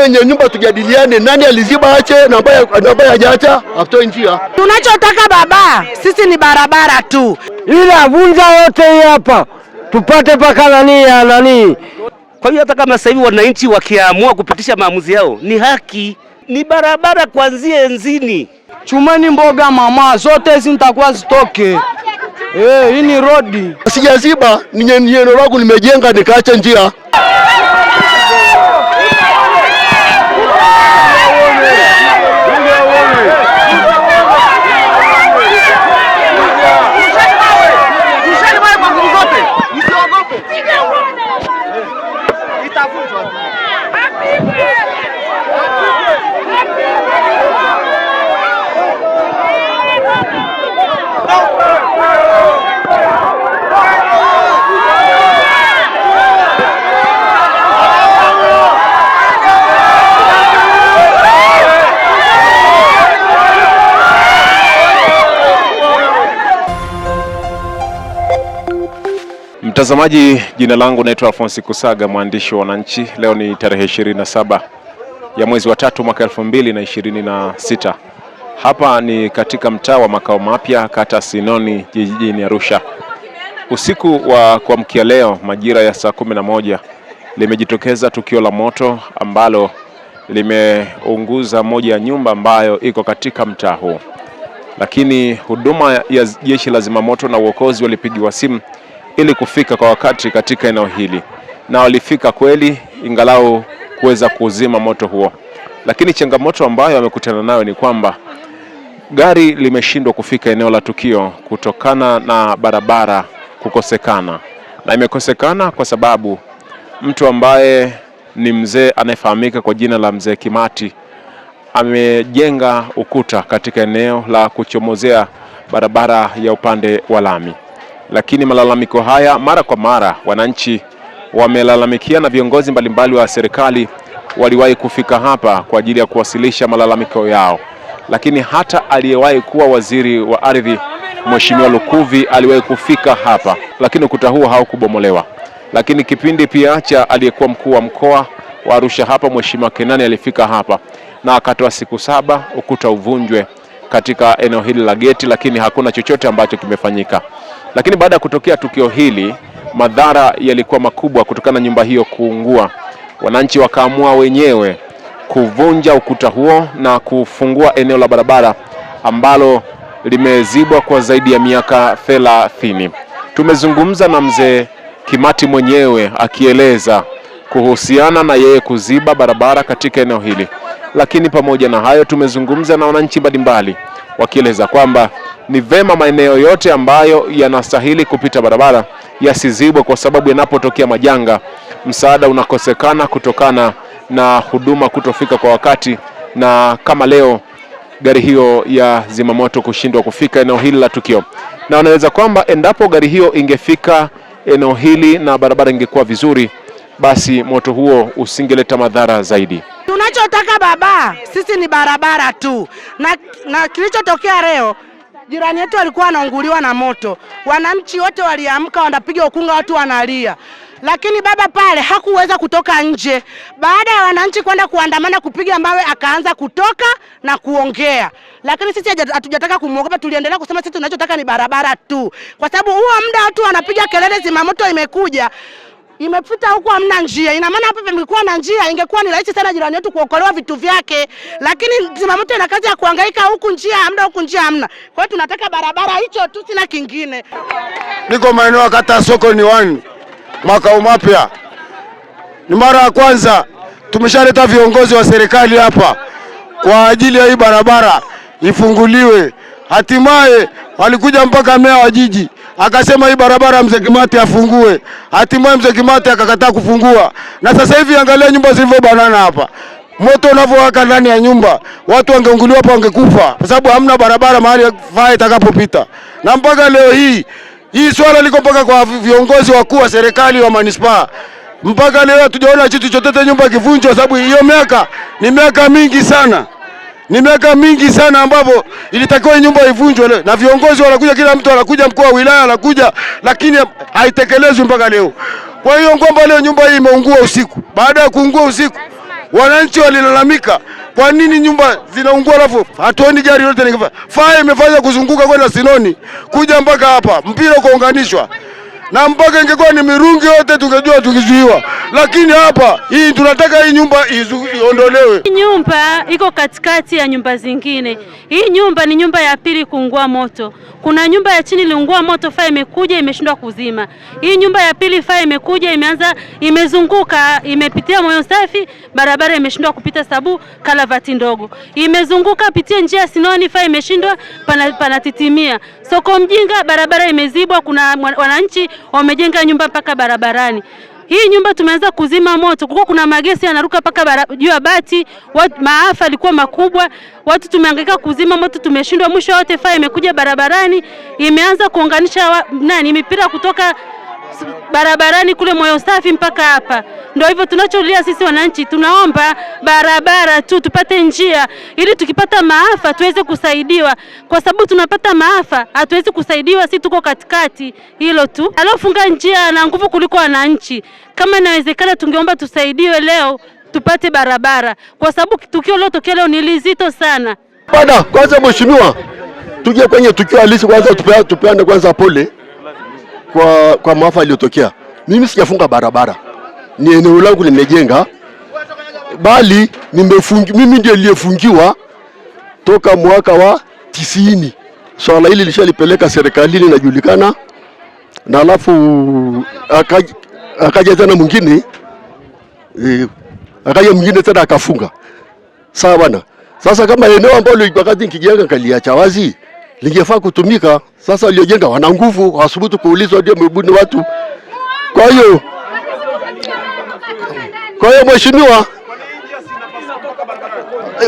wenye nyumba tujadiliane, nani aliziba ache na ambaye hajaacha atoe njia. Tunachotaka baba sisi ni barabara tu, ila vunja yote hapa tupate paka nani. Kwa hiyo hata kama sasa hivi wananchi wakiamua kupitisha maamuzi yao ni haki, ni barabara kuanzia Enzini. Chumeni mboga mama, zote zitakuwa zitoke. Hii ni road. Sijaziba, ni neno langu nimejenga nikaacha njia. Mtazamaji, jina langu naitwa Alphonse Kusaga, mwandishi wa Wananchi. Leo ni tarehe 27 ya mwezi wa 3 mwaka 2026. Hapa ni katika mtaa wa Makao Mapya, kata Sinoni, jijini Arusha. Usiku wa kuamkia leo majira ya saa 11 limejitokeza tukio la moto ambalo limeunguza moja ya nyumba ambayo iko katika mtaa huu. Lakini huduma ya jeshi la zimamoto na uokozi walipigiwa simu ili kufika kwa wakati katika eneo hili, na walifika kweli ingalau kuweza kuzima moto huo. Lakini changamoto ambayo wamekutana nayo ni kwamba gari limeshindwa kufika eneo la tukio kutokana na barabara kukosekana, na imekosekana kwa sababu mtu ambaye ni mzee anayefahamika kwa jina la Mzee Kimati amejenga ukuta katika eneo la kuchomozea barabara ya upande wa lami. Lakini malalamiko haya mara kwa mara wananchi wamelalamikia, na viongozi mbalimbali wa serikali waliwahi kufika hapa kwa ajili ya kuwasilisha malalamiko yao. Lakini hata aliyewahi kuwa waziri wa ardhi Mheshimiwa Lukuvi aliwahi kufika hapa, lakini ukuta huo haukubomolewa. Lakini kipindi pia cha aliyekuwa mkuu wa mkoa wa Arusha hapa Mheshimiwa Kenani alifika hapa na akatoa siku 7 ukuta uvunjwe katika eneo hili la geti, lakini hakuna chochote ambacho kimefanyika. Lakini baada ya kutokea tukio hili, madhara yalikuwa makubwa kutokana na nyumba hiyo kuungua. Wananchi wakaamua wenyewe kuvunja ukuta huo na kufungua eneo la barabara ambalo limezibwa kwa zaidi ya miaka 30. Tumezungumza na Mzee Kimati mwenyewe akieleza kuhusiana na yeye kuziba barabara katika eneo hili. Lakini pamoja na hayo tumezungumza na wananchi mbalimbali wakieleza kwamba ni vema maeneo yote ambayo yanastahili kupita barabara yasizibwe, kwa sababu yanapotokea majanga msaada unakosekana kutokana na huduma kutofika kwa wakati, na kama leo gari hiyo ya zimamoto kushindwa kufika eneo hili la tukio. Na wanaweza kwamba endapo gari hiyo ingefika eneo hili na barabara ingekuwa vizuri, basi moto huo usingeleta madhara zaidi. Tunachotaka baba sisi ni barabara tu, na kilichotokea leo, jirani yetu alikuwa anaunguliwa na moto, wananchi wote waliamka wanapiga ukunga, watu wanalia, lakini baba pale hakuweza kutoka nje. Baada ya wananchi kwenda kuandamana kupiga mawe, akaanza kutoka na kuongea, lakini sisi hatujataka kumuogopa. Tuliendelea kusema sisi tunachotaka ni barabara tu, kwa sababu huo muda watu wanapiga kelele, zimamoto imekuja imepita huko, hamna njia. Ina maana hapa pamekuwa na njia, ingekuwa ni rahisi sana jirani yetu kuokolewa vitu vyake, lakini zimamoto ina kazi ya kuhangaika, huku njia hamna, huku njia hamna. Kwa hiyo tunataka barabara, hicho tu, sina kingine. Niko maeneo ya kata Sokoni 1 Makao Mapya. Ni mara ya kwanza tumeshaleta viongozi wa serikali hapa kwa ajili ya hii barabara ifunguliwe. Hatimaye walikuja mpaka meya wa jiji akasema hii barabara Mzee Kimati afungue. Hatimaye Mzee Kimati akakataa kufungua, na sasa hivi angalia nyumba zilivyobanana hapa. Moto unavyowaka ndani ya nyumba, watu wangeunguliwa hapa wangekufa, kwa sababu hamna barabara mahali faa itakapopita. Na mpaka leo hii swala liko mpaka kwa viongozi wakuu wa serikali wa manispaa. Mpaka leo hatujaona kitu chochote, nyumba kivunjwa, sababu hiyo miaka ni miaka mingi sana. Ni miaka mingi sana ambapo ilitakiwa nyumba ivunjwe, na viongozi wanakuja, kila mtu anakuja, mkuu wa wilaya anakuja, lakini haitekelezwi mpaka leo. Kwa hiyo kwamba leo nyumba hii imeungua usiku. Baada ya kuungua usiku, Wananchi walilalamika, kwa nini nyumba zinaungua alafu hatuoni gari yote nikifanya. Faya imefanya kuzunguka kwenda Sinoni kuja mpaka hapa, mpira kuunganishwa. Na mpaka ingekuwa ni Mirungi yote tungejua tukizuiwa. Lakini hapa hii tunataka hii nyumba iondolewe. Hii nyumba iko katikati ya nyumba zingine. Hii nyumba ni nyumba ya pili kuungua moto. Kuna nyumba ya chini iliungua moto, faya imekuja imeshindwa kuzima. Hii nyumba ya pili faya imekuja imezunguka, imepitia Moyo Safi, barabara imeshindwa kupita sababu kalavati ndogo. Imezunguka pitia njia Sinoni, faya imeshindwa, panatitimia. Soko Mjinga barabara imezibwa, kuna wananchi wamejenga nyumba mpaka barabarani. Hii nyumba tumeanza kuzima moto, kuna magesi yanaruka mpaka juu ya bati, maafa alikuwa makubwa, watu tumehangaika kuzima moto, tumeshindwa. Mwisho wote faya imekuja barabarani, imeanza kuunganisha mipira kutoka barabarani kule Moyo Safi mpaka hapa. Ndio hivyo tunacholia sisi wananchi, tunaomba barabara tu tupate njia ili tukipata maafa tuweze kusaidiwa, kwa sababu tunapata maafa hatuwezi kusaidiwa, sisi tuko katikati. Hilo tu alofunga njia na nguvu kuliko wananchi. Kama inawezekana tungeomba tusaidiwe leo tupate barabara, kwa sababu tukio leo tokea leo ni lizito sana. Kwanza mheshimiwa, tuje kwenye tukio halisi kwanza, tupeane kwanza pole kwa maafa yaliyotokea. Mimi sijafunga barabara, ni eneo langu nimejenga, bali mimi ndiye niliyefungiwa toka mwaka wa 90. Swala hili lishalipeleka serikalini najulikana, na alafu akaja tena mwingine tena akafunga. Sawa bwana. Sasa kama eneo ambalo wakati nikijenga kaliacha wazi lingefaa kutumika, sasa waliojenga wana nguvu, hawasubutu kuulizwa ndio mbuni watu. Kwa hiyo mheshimiwa,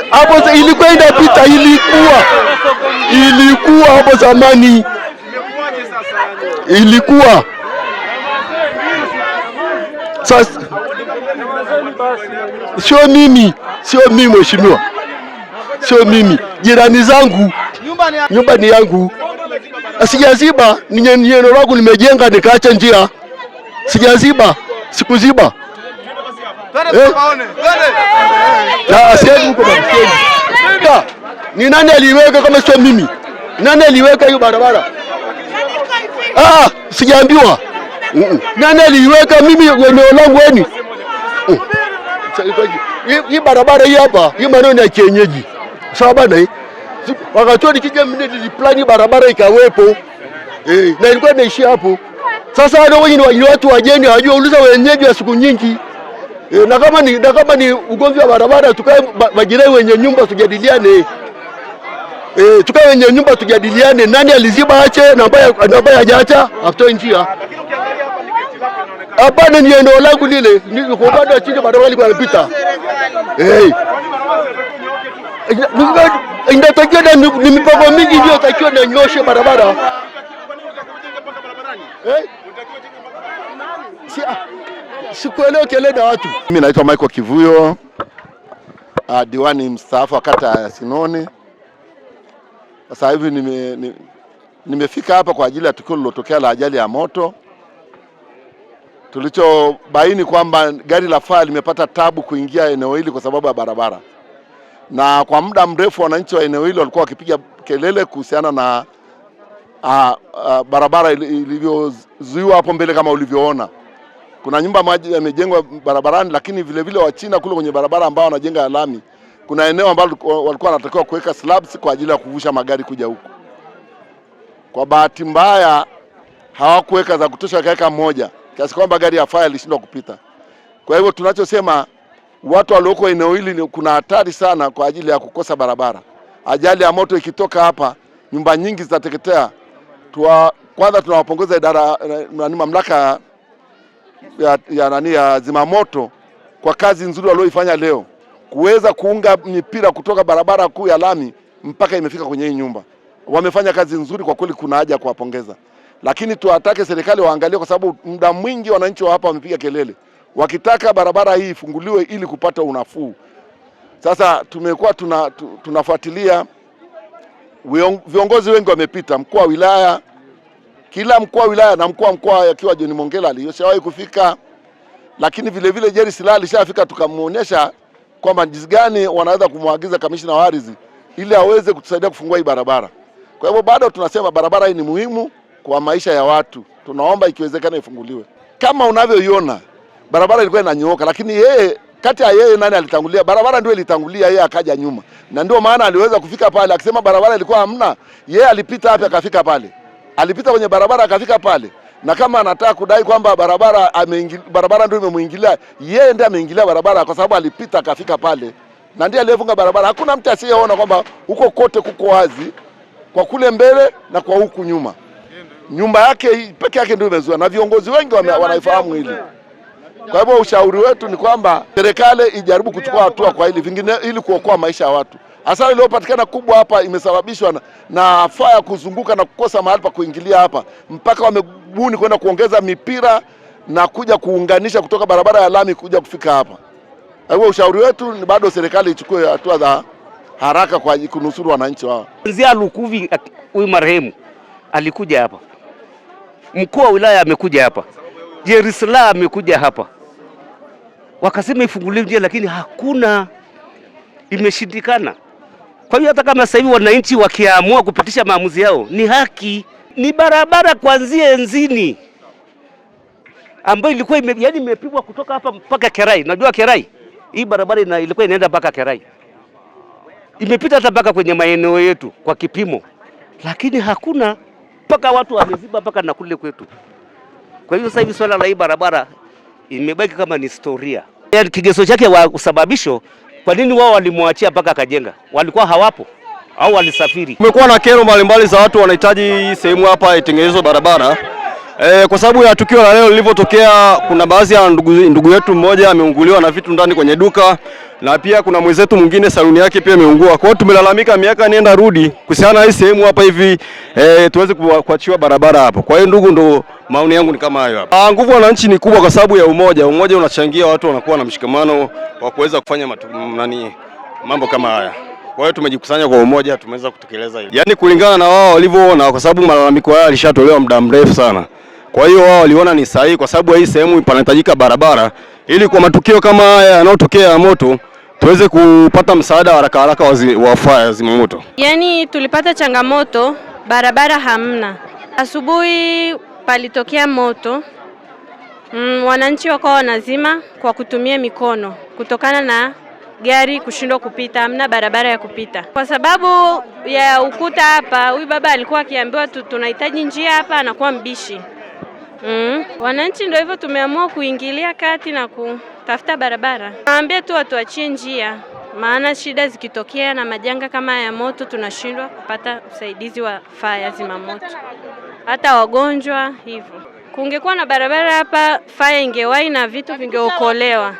hapo ilikuwa inapita, ilikuwa hapo zamani, ilikuwa sasa. Sio mimi mheshimiwa, sio mimi, jirani zangu, nyumba ni yangu. Sijaziba, ni eneo langu nimejenga nikaacha njia. Sijaziba, sikuziba. Ni nani aliweka kama sio mimi? Nani aliweka hiyo barabara? Sijaambiwa. Nani aliweka mimi eneo langu eni? Hii barabara hii hapa, hii maneno ya kienyeji. Sawa bana, wakati nikija mimi niliplani barabara ikawepo. Na ilikuwa inaishia hapo. Sasa wao ni watu wageni hawajui, uliza wenyeji wa siku nyingi. Na kama ni ugomvi wa barabara, tukae majirani wenye nyumba tujadiliane. Tukae wenye nyumba tujadiliane, nani aliziba ache na ambaye hajaacha atoe njia. Hapana, ni eneo langu lile, ni kwa upande wa chini barabara ilikuwa inapita. Inatakiwa ni mipango mingi ndio takiwa na nyoshe barabara. Sikuelewa kelele watu. Mimi naitwa Michael Kivuyo, diwani mstaafu wa kata ya Sinoni. Sasa hivi nimefika hapa kwa ajili ya tukio lilotokea la ajali ya moto. Tulichobaini kwamba gari la faya limepata tabu kuingia eneo hili kwa sababu ya barabara. Na kwa muda mrefu wananchi wa eneo hili walikuwa wakipiga kelele kuhusiana na barabara ilivyozuiwa hapo mbele kama ulivyoona. Kuna nyumba maji yamejengwa barabarani, lakini vile vile Wachina kule kwenye barabara ambao wanajenga ya lami, kuna eneo ambalo walikuwa wanatakiwa kuweka slabs kwa ajili ya kuvusha magari kuja huku. Kwa bahati mbaya hawakuweka za kutosha, wakaweka moja, kiasi kwamba gari ya faya lishindwa kupita. Kwa hivyo tunachosema, watu walioko eneo hili kuna hatari sana kwa ajili ya kukosa barabara. Ajali ya moto ikitoka hapa, nyumba nyingi zitateketea. Kwanza tunawapongeza idara mamlaka ya zimamoto kwa kazi nzuri walioifanya leo, kuweza kuunga mipira kutoka barabara kuu ya lami mpaka imefika kwenye hii nyumba. Wamefanya kazi nzuri kwa kweli, kuna haja kuwapongeza. Lakini tuwatake serikali waangalie, kwa sababu muda mwingi wananchi wa hapa wamepiga kelele wakitaka barabara hii ifunguliwe ili kupata unafuu. Sasa tumekuwa tunafuatilia, viongozi wengi wamepita, mkuu wa wilaya, kila mkuu wa wilaya na mkuu wa mkoa akiwa John Mongela alishawahi kufika, lakini vile vile Jerry Silaa alishafika, tukamuonyesha kwamba jinsi gani wanaweza kumwagiza kamishna wa ardhi ili aweze kutusaidia kufungua hii barabara. Kwa hivyo bado tunasema barabara hii ni muhimu kwa maisha ya watu. Tunaomba ikiwezekana ifunguliwe. Kama unavyoiona barabara ilikuwa inanyooka, lakini yeye kati ya yeye nani alitangulia? Barabara ndio ilitangulia, yeye akaja nyuma. Na ndio maana aliweza kufika pale. Akisema barabara ilikuwa hamna, yeye alipita hapa akafika pale. Alipita kwenye barabara akafika pale. Na kama anataka kudai kwamba barabara ndio imemuingilia, yeye ndiye ameingilia barabara kwa sababu alipita akafika pale. Na ndiye aliyefunga barabara. Hakuna mtu asiyeona kwamba huko kote kuko wazi, kwa kule mbele na kwa huku nyuma. Nyumba yake peke yake ndio imezuia, na viongozi wengi wanaifahamu hili. Kwa hivyo ushauri wetu ni kwamba serikali ijaribu kuchukua hatua kwa hili vingine, ili kuokoa maisha ya watu. Hasara iliyopatikana kubwa hapa imesababishwa na faya kuzunguka na kukosa mahali pa kuingilia hapa, mpaka wamebuni kwenda kuongeza mipira na kuja kuunganisha kutoka barabara ya lami kuja kufika hapa. Kwa hivyo ushauri wetu ni bado serikali ichukue hatua za haraka kwa kunusuru wananchi wao. Kuanzia Lukuvi, huyu marehemu alikuja hapa, mkuu wa wilaya amekuja hapa, Jerisla amekuja hapa, wakasema ifunguliwe njia, lakini hakuna, imeshindikana. Kwa hiyo hata kama sasa hivi wananchi wakiamua kupitisha maamuzi yao, ni haki. Ni barabara kuanzia Enzini ambayo ilikuwa imepigwa kutoka hapa mpaka Kerai. Najua Kerai, hii barabara ilikuwa inaenda mpaka Kerai, imepita hata mpaka kwenye maeneo yetu kwa kipimo, lakini hakuna, mpaka watu wameziba mpaka na kule kwetu. Kwa hiyo sasa hivi swala la hii barabara imebaki kama ni historia. Yaani kigezo chake wa usababisho, kwa nini wao walimwachia mpaka akajenga? Walikuwa hawapo au walisafiri? Kumekuwa na kero mbalimbali za watu wanahitaji sehemu hapa itengenezwe barabara. Kwa sababu ya tukio la leo lilivyotokea, kuna baadhi ya ndugu yetu mmoja ameunguliwa na vitu ndani kwenye duka, na pia kuna mwenzetu mwingine saluni yake pia imeungua. Kwa hiyo tumelalamika miaka nenda rudi kuhusiana na hii sehemu hapa hivi tuweze kuachiwa barabara hapa. Kwa hiyo ndugu, ndo maoni yangu ni kama hayo hapa. Nguvu ya wananchi ni kubwa kwa sababu ya umoja. Umoja unachangia watu wanakuwa na mshikamano wa kuweza kufanya mambo kama haya. Kwa hiyo tumejikusanya kwa umoja, tumeweza kutekeleza hili. Yaani kulingana na wao walivyoona, kwa sababu malalamiko haya yalishatolewa muda mrefu sana. Kwa hiyo wao waliona ni sahihi kwa sababu hii sehemu panahitajika barabara ili kwa matukio kama haya yanayotokea ya moto tuweze kupata msaada haraka haraka wa fire zimamoto. Yaani tulipata changamoto, barabara hamna. Asubuhi palitokea moto. Wananchi wakawa wanazima kwa kutumia mikono kutokana na gari kushindwa kupita, hamna barabara ya kupita. Kwa sababu ya ukuta hapa, huyu baba alikuwa akiambiwa tunahitaji njia hapa, anakuwa mbishi. Wananchi ndio hivyo tumeamua kuingilia kati na kutafuta barabara. Naambia tu watuachie njia, maana shida zikitokea na majanga kama ya moto tunashindwa kupata usaidizi wa fire zimamoto. Hata wagonjwa hivyo. Kungekuwa na barabara hapa, fire ingewahi na vitu vingeokolewa.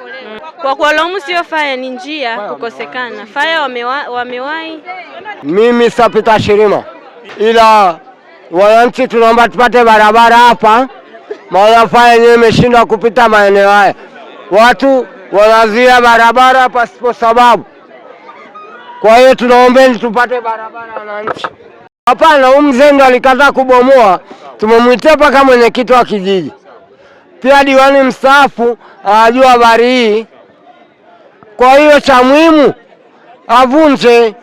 Kwa kuwalaumu sio fire, ni njia kukosekana. Fire wamewahi. Mimi Sapita Shirima, ila wananchi tunaomba tupate barabara hapa, maana fire yenyewe imeshindwa kupita maeneo haya. Watu wanazuia barabara pasipo sababu. Kwa hiyo tunaombeni tupate barabara wananchi. Hapana, huyu mzee ndo alikataa kubomoa, tumemwitia mpaka mwenyekiti wa kijiji. Pia diwani mstaafu anajua habari hii. Kwa hiyo cha muhimu avunje,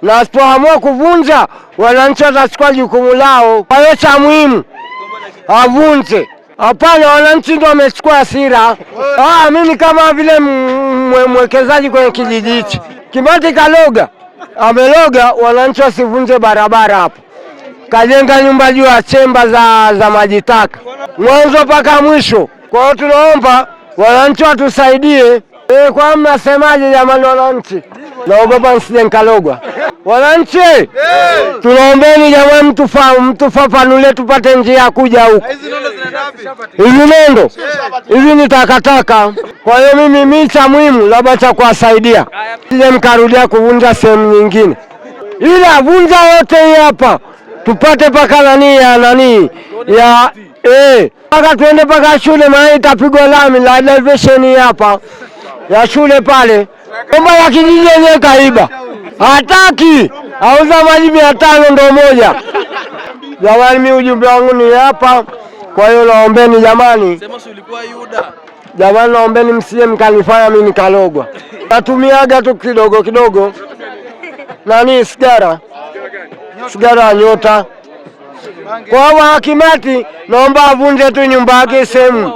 na asipoamua kuvunja wananchi watachukua jukumu lao. Kwa hiyo cha muhimu avunje. Hapana, wananchi ndio wamechukua hasira. Mimi kama vile mwekezaji kwenye kijiji hichi, Kimati kaloga, ameloga wananchi wasivunje barabara hapo. Kajenga nyumba juu ya chemba za maji taka mwanzo mpaka mwisho. Kwa hiyo tunaomba wananchi watusaidie. Kwa mnasemaje jamani wananchi? Naogopa nisije nikalogwa. Wananchi, tunaombeni jamani, mtufafanulie tupate njia kuja huko. Hizi nondo hizi ni takataka. Kwa hiyo mimi cha muhimu labda cha kuwasaidia, sije mkarudia kuvunja sehemu nyingine, ila vunja yote hii hapa tupate paka paka tuende paka shule, maana itapigwa lami la elevation hapa ya shule pale. Bomba la kijiji yenyewe kaiba, hataki auza maji 500 ndo moja. Jamani, mimi ujumbe wangu ni hapa. Kwa hiyo naombeni jamani, Jamani, naombeni msije mkanifanya mimi nikalogwa. Natumiaga tu kidogo kidogo nani sigara ya Nyota. Kwa hiyo Kimati naomba avunje tu nyumba yake sehemu.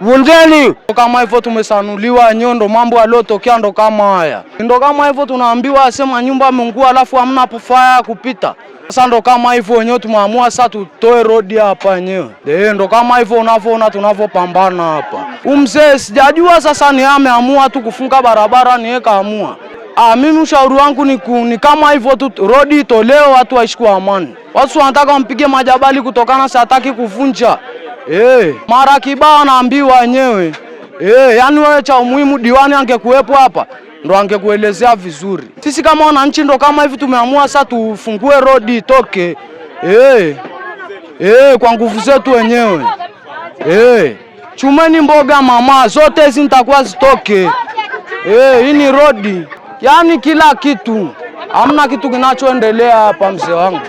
Vunjeni. Kama hivyo tumesanuliwa nyondo, mambo aliyotokea ndo kama haya. Ndo kama hivyo tunaambiwa asema nyumba imeungua alafu hamna pofaya kupita. Sasa ndo kama hivyo wenyewe tumeamua sasa tutoe road hapa wenyewe. Ndo kama hivyo unavyoona tunavyopambana hapa. Mzee sijajua sasa ni ameamua tu kufunga barabara ni yeye kaamua. Mimi ushauri wangu ni kama hivyo tu road itolewe watu waishi kwa amani. Watu wanataka wampige majabali kutokana hataki kuvunja. Mara kibao naambiwa wenyewe. Yani wewe cha muhimu diwani angekuepo hapa ndo angekuelezea vizuri. Sisi kama wananchi ndo kama hivi tumeamua sasa tufungue road itoke. Kwa nguvu zetu wenyewe. Chumeni mboga mama zote hizi nitakuwa zitoke. Hii ni road. Yani kila kitu. Hamna kitu kinachoendelea hapa mzee wangu.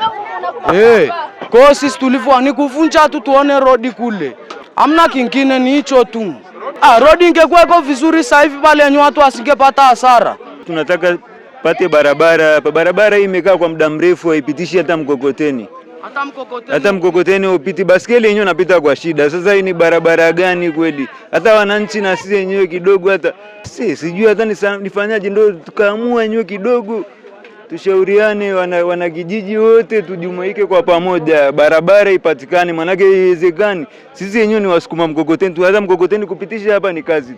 Kwa sisi tulivyo ni kuvunja tu tuone road kule. Hamna kingine ni hicho tu. Road ingekuwa iko vizuri sasa hivi pale yenye watu wasingepata hasara. Tunataka pate barabara. Barabara hii imekaa kwa muda mrefu haipitishi hata mkokoteni. Hata mkokoteni upiti, baskeli yenyewe napita kwa shida. Sasa hii ni barabara gani kweli? Hata wananchi na sisi wenyewe kidogo hata sijui hata nifanyaje, ndio tukaamua wenyewe kidogo tushauriane wana kijiji wote tujumuike kwa pamoja barabara ipatikane, manake haiwezekani sisi wenyewe ni wasukuma mkokoteni tu, hata mkokoteni kupitisha hapa ni kazi.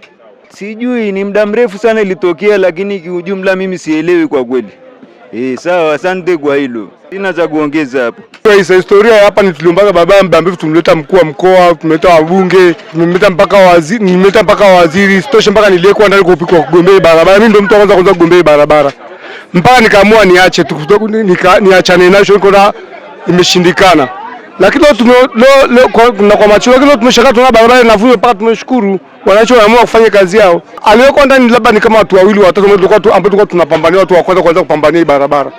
Sijui ni muda mrefu sana ilitokea, lakini kiujumla mimi sielewi kwa kweli. Sawa, asante kwa hilo. Sina cha kuongeza hapo. Kwa historia hapa ni tuliombaga baba mbambivu, tumleta mkuu wa mkoa, tumleta wabunge, tumleta mpaka waziri, sitoshe mpaka niliyekuwa ndani kupikwa kugombea barabara. Mimi ndio mtu wa kwanza kugombea barabara. Mpaka nikaamua niache tu niachane nacho, niko na imeshindikana. Lakini leo kwa macho leo tumeshaka tuna barabara inavunjwa, mpaka tumeshukuru wananchi wameamua kufanya kazi yao. Aliyeko ndani labda ni kama watu wawili watatu ambao tunapambania, watu wa kwanza kupambania barabara.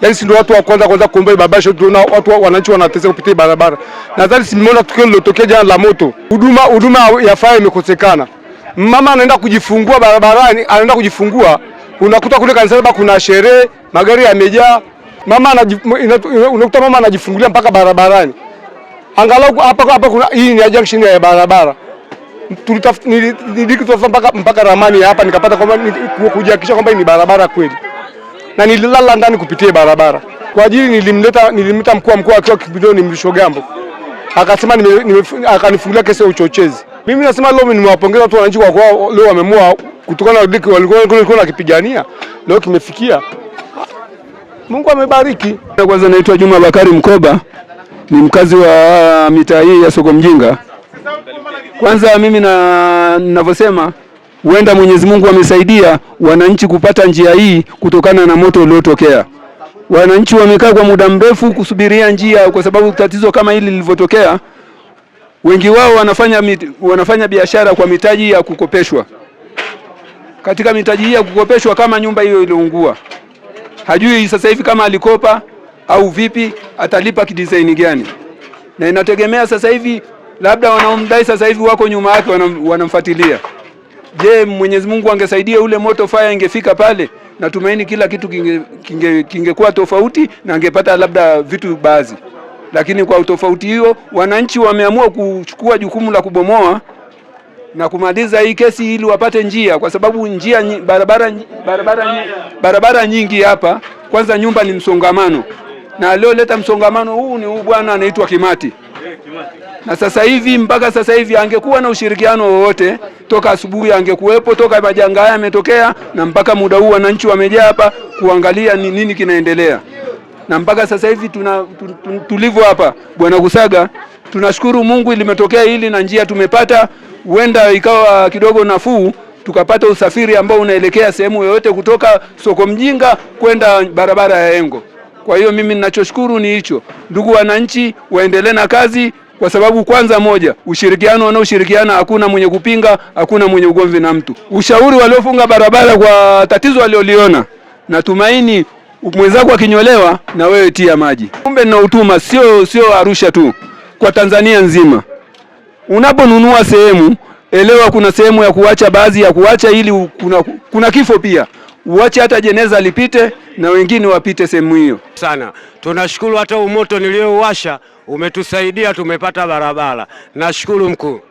Yaani si ndio watu wa kwanza kuombea barabara, tunaona watu wananchi wanateseka kupitia barabara. Nadhani simeona tukio lilotokea jana la moto. Huduma ya fire imekosekana. Mama anaenda kujifungua barabarani, unakuta kule kanisani kuna sherehe, magari yamejaa. Unakuta mama anajifungulia mpaka barabarani. Angalau hapa kuna hii ni junction ya barabara. Nilitafuta mpaka ramani hapa nikapata kwamba kujihakikisha kwamba ni barabara kweli. Na nililala ndani kupitia barabara. Kwa ajili nilimleta mkuu wa mkoa akiwa kipindoni ni Mlishogambo. Akasema akanifungulia kesi ya uchochezi. Mimi nasema leo nimewapongeza watu wananchi kwa kuwa leo wameamua kutokana na diki walikuwa nakipigania. Leo kimefikia. Mungu amebariki. Kwanza naitwa Juma Bakari Mkoba, ni mkazi wa mitaa hii ya Soko Mjinga. Kwanza mimi ninavyosema huenda Mwenyezi Mungu amesaidia wananchi kupata njia hii kutokana na moto uliotokea. Wananchi wamekaa kwa muda mrefu kusubiria njia kwa sababu tatizo kama hili lilivyotokea. Wengi wao wanafanya biashara kwa mitaji ya kukopeshwa. Katika mitaji hii ya kukopeshwa kama nyumba hiyo iliungua, hajui sasa hivi kama alikopa au vipi atalipa kidesign gani. Na inategemea sasa hivi labda wanaomdai sasa hivi wako nyuma yake wanamfuatilia. Je, Mwenyezi Mungu angesaidia ule moto fire ingefika pale, natumaini kila kitu kingekuwa tofauti na angepata labda vitu baadhi. Lakini kwa utofauti hiyo wananchi wameamua kuchukua jukumu la kubomoa na kumaliza hii kesi ili wapate njia, kwa sababu barabara nyingi hapa. Kwanza nyumba ni msongamano, na alioleta msongamano huu ni huyu bwana anaitwa Kimati. Na sasa hivi mpaka sasa hivi angekuwa na ushirikiano wowote toka asubuhi angekuwepo, toka majanga haya yametokea na mpaka muda huu wananchi wamejaa hapa kuangalia ni nini kinaendelea. Na mpaka sasa hivi tulivyo hapa Bwana Kusaga, tunashukuru Mungu limetokea hili na njia tumepata. Huenda ikawa kidogo nafuu tukapata usafiri ambao unaelekea sehemu yoyote kutoka Soko Mjinga kwenda barabara ya Engo. Kwa hiyo mimi ninachoshukuru ni hicho. Ndugu wananchi waendelee na kazi, kwa sababu kwanza moja, ushirikiano, wanaoshirikiana hakuna mwenye kupinga, hakuna mwenye ugomvi na mtu. Ushauri waliofunga barabara kwa tatizo walioliona, natumaini mwenzako akinyolewa na wewe tia maji. Kumbe na utuma sio Arusha tu, kwa Tanzania nzima. Unaponunua sehemu elewa kuna sehemu ya kuacha, baadhi ya kuacha ili kuna kifo pia. Uache hata jeneza lipite na wengine wapite sehemu hiyo. Sana. Tunashukuru hata umoto niliouwasha umetusaidia, tumepata barabara. Nashukuru mkuu.